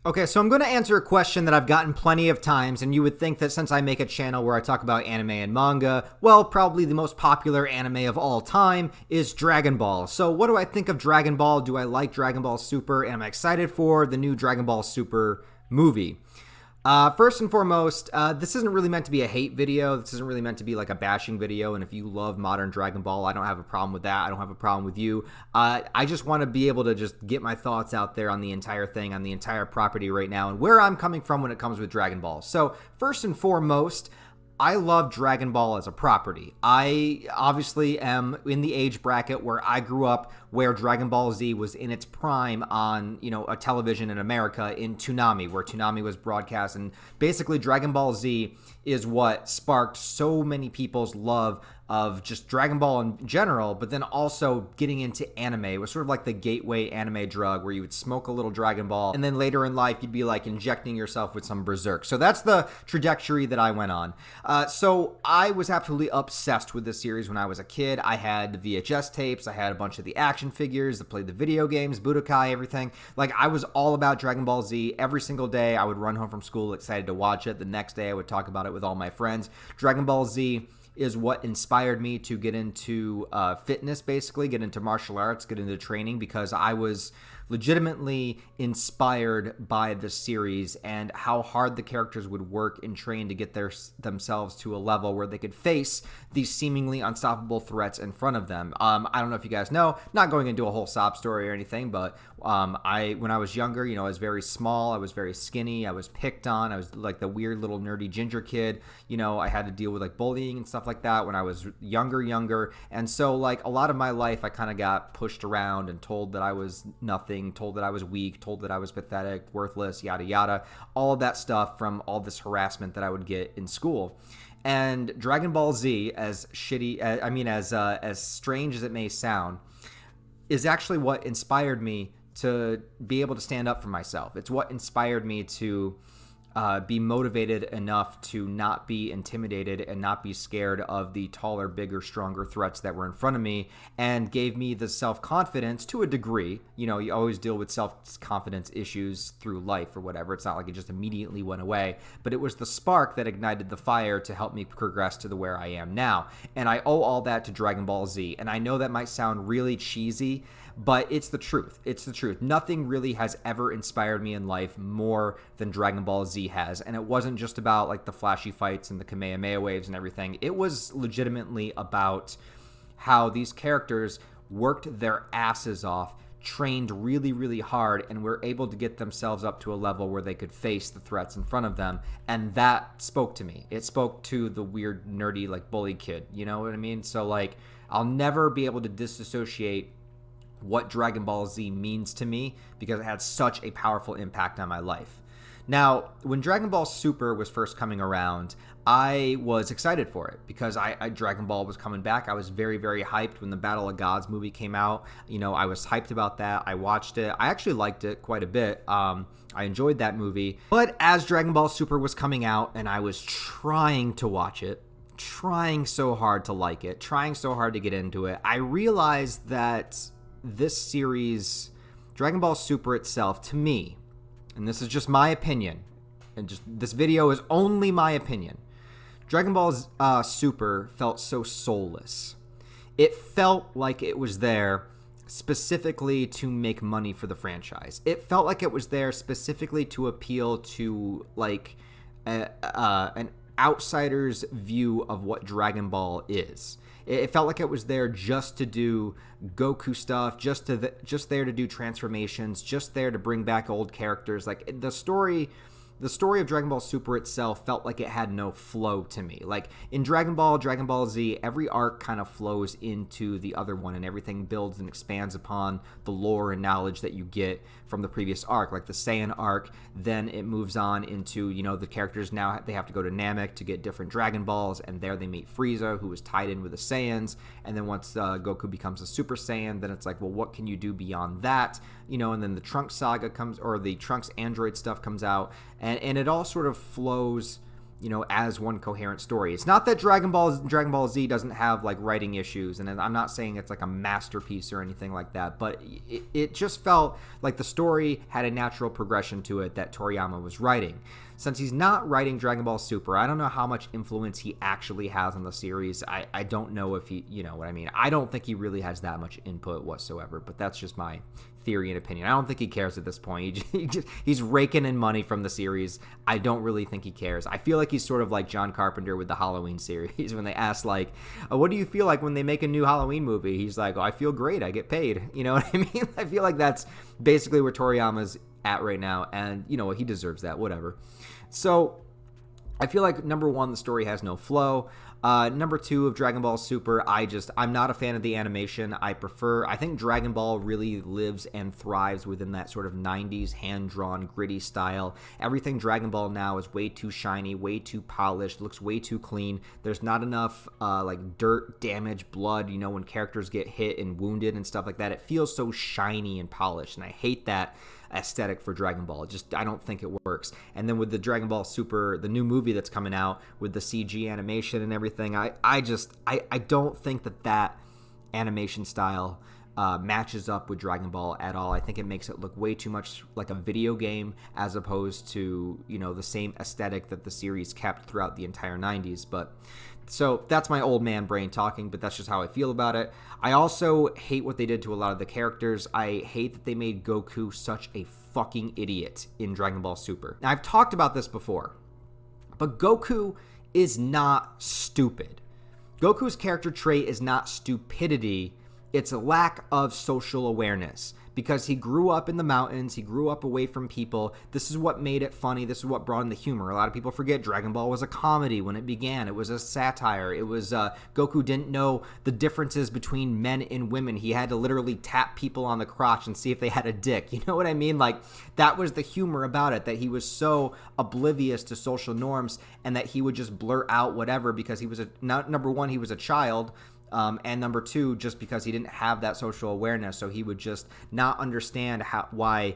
Okay, so I'm going to answer a question that I've gotten plenty of times, and you would think that since I make a channel where I talk about anime and manga, well, probably the most popular anime of all time is Dragon Ball. So what do I think of Dragon Ball? Do I like Dragon Ball Super? And am I excited for the new Dragon Ball Super movie? First and foremost, this isn't really meant to be a hate video. This isn't really meant to be like a bashing video. And if you love modern Dragon Ball, I don't have a problem with that. I don't have a problem with you. I just want to be able to just get my thoughts out there on the entire thing, on the entire property right now, and where I'm coming from when it comes with Dragon Ball. So first and foremost, I love Dragon Ball as a property. I obviously am in the age bracket where I grew up, where Dragon Ball Z was in its prime on, a television in America in Toonami, where Toonami was broadcast. And basically Dragon Ball Z is what sparked so many people's love of just Dragon Ball in general, but then also getting into anime. It was sort of like the gateway anime drug, where you would smoke a little Dragon Ball, and then later in life, you'd be like injecting yourself with some Berserk. So that's the trajectory that I went on. So I was absolutely obsessed with this series when I was a kid. I had the VHS tapes, I had a bunch of the action figures that played the video games, Budokai, everything. Like, I was all about Dragon Ball Z. Every single day, I would run home from school excited to watch it. The next day, I would talk about it with all my friends. Dragon Ball Z is what inspired me to get into fitness, basically, get into martial arts, get into training, because I was legitimately inspired by the series and how hard the characters would work and train to get themselves to a level where they could face these seemingly unstoppable threats in front of them. I don't know if you guys know, not going into a whole sob story or anything, but when I was younger, I was very small, I was very skinny, I was picked on, I was like the weird little nerdy ginger kid. I had to deal with like bullying and stuff like that when I was younger. And so like a lot of my life, I kind of got pushed around and told that I was nothing, told that I was weak, told that I was pathetic, worthless, yada yada, all of that stuff from all this harassment that I would get in school. And Dragon Ball Z, as shitty, as strange as it may sound, is actually what inspired me to be able to stand up for myself. It's what inspired me to be motivated enough to not be intimidated and not be scared of the taller, bigger, stronger threats that were in front of me, and gave me the self-confidence to a degree. You always deal with self-confidence issues through life or whatever. It's not like it just immediately went away, but it was the spark that ignited the fire to help me progress to where I am now. And I owe all that to Dragon Ball Z. And I know that might sound really cheesy, but it's the truth. It's the truth. Nothing really has ever inspired me in life more than Dragon Ball Z has. And it wasn't just about like the flashy fights and the Kamehameha waves and everything. It was legitimately about how these characters worked their asses off, trained really, really hard, and were able to get themselves up to a level where they could face the threats in front of them. And that spoke to me. It spoke to the weird, nerdy, like bully kid. You know what I mean? So like, I'll never be able to disassociate what Dragon Ball Z means to me, because it had such a powerful impact on my life. Now, when Dragon Ball Super was first coming around, I was excited for it because Dragon Ball was coming back. I was very, very hyped when the Battle of Gods movie came out. I was hyped about that. I watched it. I actually liked it quite a bit. I enjoyed that movie. But as Dragon Ball Super was coming out and I was trying to watch it, trying so hard to like it, trying so hard to get into it, I realized that this series, Dragon Ball Super itself, to me, and this is just my opinion, and just this video is only my opinion, Dragon Ball Super felt so soulless. It felt like it was there specifically to make money for the franchise. It felt like it was there specifically to appeal to like an outsider's view of what Dragon Ball is. It felt like it was there just to do Goku stuff, just there to do transformations, just there to bring back old characters. Like the story of Dragon Ball Super itself felt like it had no flow to me. Like in Dragon Ball Z, every arc kind of flows into the other one, and everything builds and expands upon the lore and knowledge that you get from the previous arc. Like the Saiyan arc, then it moves on into, the characters now, they have to go to Namek to get different Dragon Balls, and there they meet Frieza, who was tied in with the Saiyans. And then once Goku becomes a Super Saiyan, then it's like, well, what can you do beyond that? And then the Trunks saga comes, or the Trunks android stuff comes out, and it all sort of flows as one coherent story. It's not that Dragon Ball Z doesn't have like writing issues, and I'm not saying it's like a masterpiece or anything like that, but it just felt like the story had a natural progression to it that Toriyama was writing. Since he's not writing Dragon Ball Super, I don't know how much influence he actually has on the series. I don't know if he, you know what I mean? I don't think he really has that much input whatsoever, but that's just my theory and opinion. I don't think he cares at this point. He's raking in money from the series. I don't really think he cares. I feel like he's sort of like John Carpenter with the Halloween series when they ask like, what do you feel like when they make a new Halloween movie? He's like, I feel great. I get paid. You know what I mean? I feel like that's basically where Toriyama's at right now, and he deserves that, whatever. So I feel like number one, the story has no flow. Number two of Dragon Ball Super, I'm not a fan of the animation. I think Dragon Ball really lives and thrives within that sort of 90s hand-drawn, gritty style. Everything Dragon Ball now is way too shiny, way too polished, looks way too clean. There's not enough like dirt, damage, blood, when characters get hit and wounded and stuff like that. It feels so shiny and polished, and I hate that aesthetic for Dragon Ball. I don't think it works. And then with the Dragon Ball Super, the new movie that's coming out with the CG animation and everything, I don't think that animation style matches up with Dragon Ball at all. I think it makes it look way too much like a video game as opposed to, the same aesthetic that the series kept throughout the entire 90s. But so that's my old man brain talking, but that's just how I feel about it. I also hate what they did to a lot of the characters. I hate that they made Goku such a fucking idiot in Dragon Ball Super. Now, I've talked about this before, but Goku is not stupid. Goku's character trait is not stupidity. It's a lack of social awareness. Because he grew up in the mountains, he grew up away from people. This is what made it funny. This is what brought in the humor. A lot of people forget Dragon Ball was a comedy when it began. It was a satire. It was Goku didn't know the differences between men and women. He had to literally tap people on the crotch and see if they had a dick. You know what I mean? Like, that was the humor about it, that he was so oblivious to social norms and that he would just blurt out whatever because he was number one, he was a child. And number two, just because he didn't have that social awareness, so he would just not understand why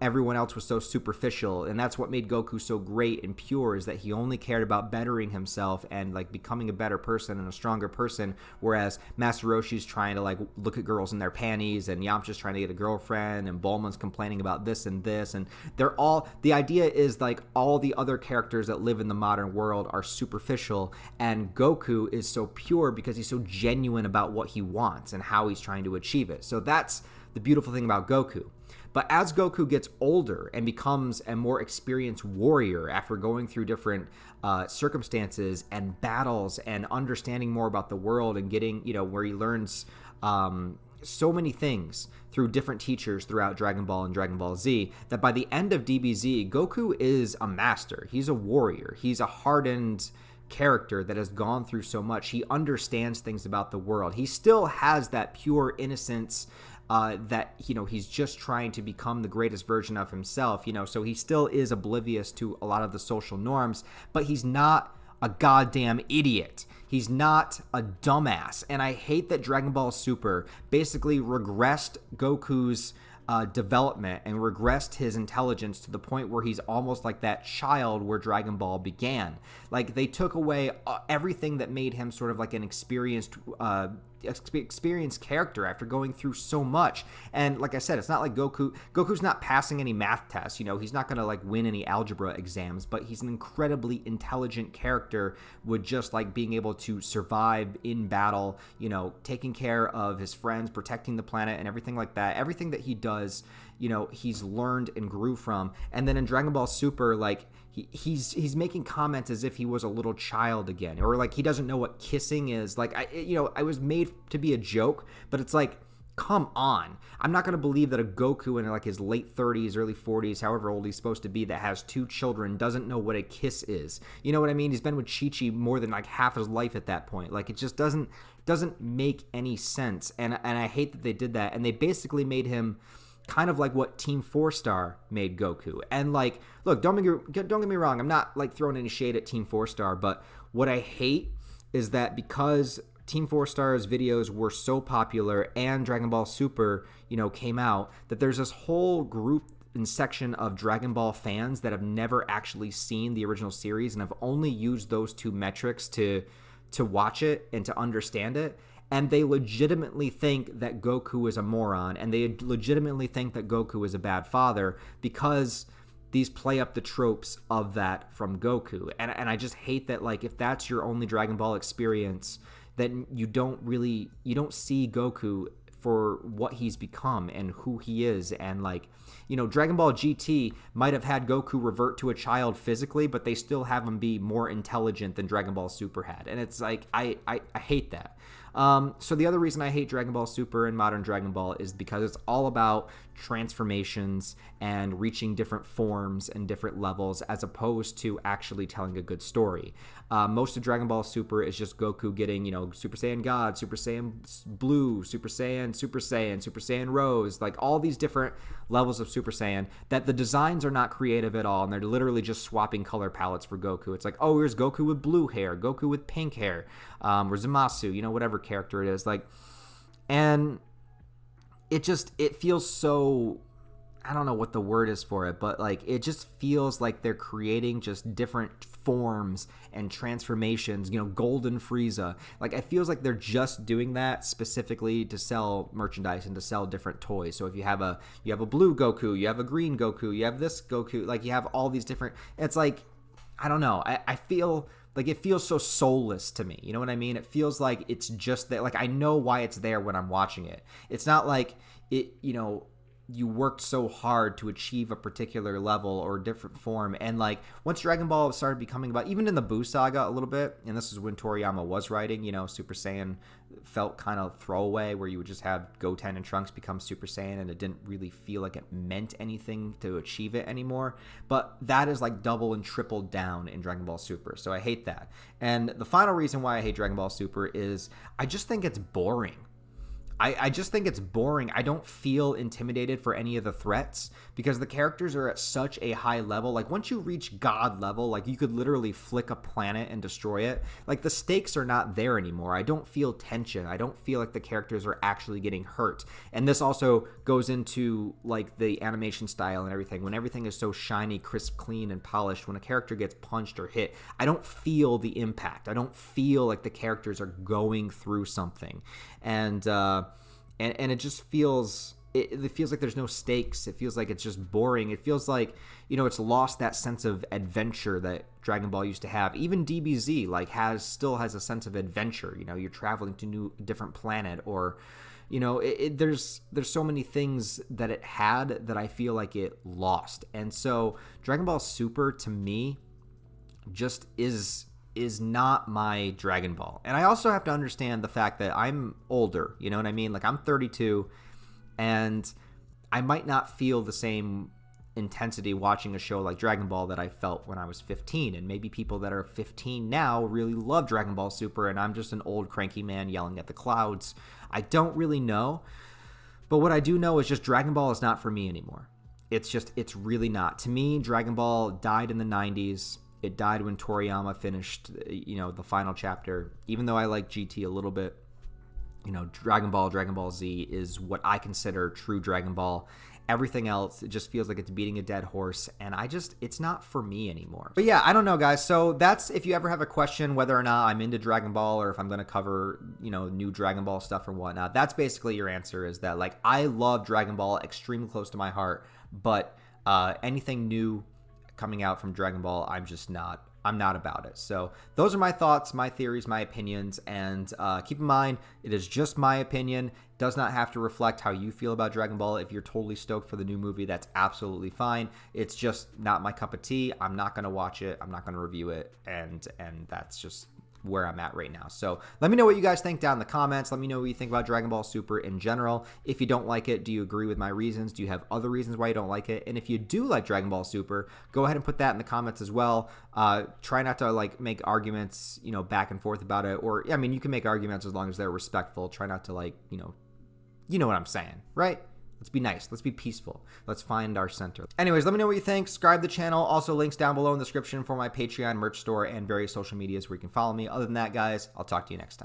everyone else was so superficial. And that's what made Goku so great and pure, is that he only cared about bettering himself and like becoming a better person and a stronger person, whereas Master Roshi's trying to like look at girls in their panties, and Yamcha's trying to get a girlfriend, and Bulma's complaining about this, and the idea is like all the other characters that live in the modern world are superficial, and Goku is so pure because he's so genuine about what he wants and how he's trying to achieve it. So that's the beautiful thing about Goku. But as Goku gets older and becomes a more experienced warrior after going through different circumstances and battles and understanding more about the world and getting, where he learns so many things through different teachers throughout Dragon Ball and Dragon Ball Z, that by the end of DBZ, Goku is a master. He's a warrior. He's a hardened character that has gone through so much. He understands things about the world. He still has that pure innocence that he's just trying to become the greatest version of himself, so he still is oblivious to a lot of the social norms, but he's not a goddamn idiot. He's not a dumbass. And I hate that Dragon Ball Super basically regressed Goku's development and regressed his intelligence to the point where he's almost like that child where Dragon Ball began. Like, they took away everything that made him sort of like an experienced character after going through so much. And like I said, it's not like Goku's not passing any math tests, he's not going to like win any algebra exams, but he's an incredibly intelligent character with just like being able to survive in battle, taking care of his friends, protecting the planet and everything like that. Everything that he does, he's learned and grew from. And then in Dragon Ball Super, like, he's making comments as if he was a little child again, or like he doesn't know what kissing is. Like, I was made to be a joke, but it's like, come on. I'm not going to believe that a Goku in like his late 30s, early 40s, however old he's supposed to be, that has 2 children, doesn't know what a kiss is. You know what I mean? He's been with Chi-Chi more than like half his life at that point. Like, it just doesn't make any sense. And I hate that they did that. And they basically made him kind of like what Team 4-Star made Goku. And like, look, don't get me wrong, I'm not like throwing any shade at Team 4-Star, but what I hate is that because Team 4-Star's videos were so popular and Dragon Ball Super, came out, that there's this whole group section of Dragon Ball fans that have never actually seen the original series and have only used those two metrics to watch it and to understand it. And they legitimately think that Goku is a moron, and they legitimately think that Goku is a bad father because these play up the tropes of that from Goku. And I just hate that, like, if that's your only Dragon Ball experience, then you don't see Goku for what he's become and who he is. And, like, you know, Dragon Ball GT might have had Goku revert to a child physically, but they still have him be more intelligent than Dragon Ball Super had. And it's like, I hate that. So the other reason I hate Dragon Ball Super and modern Dragon Ball is because it's all about transformations and reaching different forms and different levels as opposed to actually telling a good story. Most of Dragon Ball Super is just Goku getting, you know, Super Saiyan God, Super Saiyan Blue, Super Saiyan, Super Saiyan, Super Saiyan Rose, like all these different levels of Super Saiyan that the designs are not creative at all, and they're literally just swapping color palettes for Goku. It's like, oh, here's Goku with blue hair, Goku with pink hair, or Zamasu, you know, whatever character it is, like, and it feels so, I don't know what the word is for it, but like it just feels like they're creating just different forms and transformations, you know, Golden Frieza. Like it feels like they're just doing that specifically to sell merchandise and to sell different toys. So if you have a blue Goku, you have a green Goku, you have this Goku, like you have all these different, it's like, I don't know. I feel like it feels so soulless to me. You know what I mean? It feels like it's just that, like I know why it's there when I'm watching it. It's not like it, you know, you worked so hard to achieve a particular level or different form. And like once Dragon Ball started becoming about, even in the Buu saga a little bit, and this is when Toriyama was writing, you know, Super Saiyan felt kind of throwaway where you would just have Goten and Trunks become Super Saiyan and it didn't really feel like it meant anything to achieve it anymore. But that is like double and triple down in Dragon Ball Super. So I hate that. And the final reason why I hate Dragon Ball Super is I just think it's boring. I just think it's boring. I don't feel intimidated for any of the threats because the characters are at such a high level. Like once you reach God level, like you could literally flick a planet and destroy it. Like the stakes are not there anymore. I don't feel tension. I don't feel like the characters are actually getting hurt. And this also goes into like the animation style and everything. When everything is so shiny, crisp, clean, and polished, when a character gets punched or hit, I don't feel the impact. I don't feel like the characters are going through something. And it just feels, it feels like there's no stakes. It feels like it's just boring. It feels like, you know, it's lost that sense of adventure that Dragon Ball used to have. Even DBZ like still has a sense of adventure. You know, you're traveling to different planet, or, you know, there's so many things that it had that I feel like it lost. And so Dragon Ball Super to me just is not my Dragon Ball. And I also have to understand the fact that I'm older, you know what I mean? Like I'm 32 and I might not feel the same intensity watching a show like Dragon Ball that I felt when I was 15. And maybe people that are 15 now really love Dragon Ball Super and I'm just an old cranky man yelling at the clouds. I don't really know. But what I do know is just Dragon Ball is not for me anymore. It's really not. To me, Dragon Ball died in the 90s. It died when Toriyama finished, you know, the final chapter. Even though I like GT a little bit, you know, Dragon Ball Z is what I consider true Dragon Ball. Everything else, it just feels like it's beating a dead horse, and it's not for me anymore. But yeah, I don't know, guys. So that's, if you ever have a question whether or not I'm into Dragon Ball or if I'm going to cover, you know, new Dragon Ball stuff or whatnot, that's basically your answer, is that, like, I love Dragon Ball extremely close to my heart, but anything new coming out from Dragon Ball, I'm not about it. So those are my thoughts, my theories, my opinions, and keep in mind, it is just my opinion. It does not have to reflect how you feel about Dragon Ball. If you're totally stoked for the new movie, that's absolutely fine. It's just not my cup of tea. I'm not going to watch it. I'm not going to review it, and that's just where I'm at right now. So let me know what you guys think down in the comments. Let me know what you think about Dragon Ball Super in general. If you don't like it, do you agree with my reasons? Do you have other reasons why you don't like it? And if you do like Dragon Ball Super, go ahead and put that in the comments as well. Try not to like make arguments, you know, back and forth about it. Or, I mean, you can make arguments as long as they're respectful. Try not to, like, you know what I'm saying, right? Let's be nice. Let's be peaceful. Let's find our center. Anyways, let me know what you think. Subscribe to the channel. Also, links down below in the description for my Patreon, merch store, and various social medias where you can follow me. Other than that, guys, I'll talk to you next time.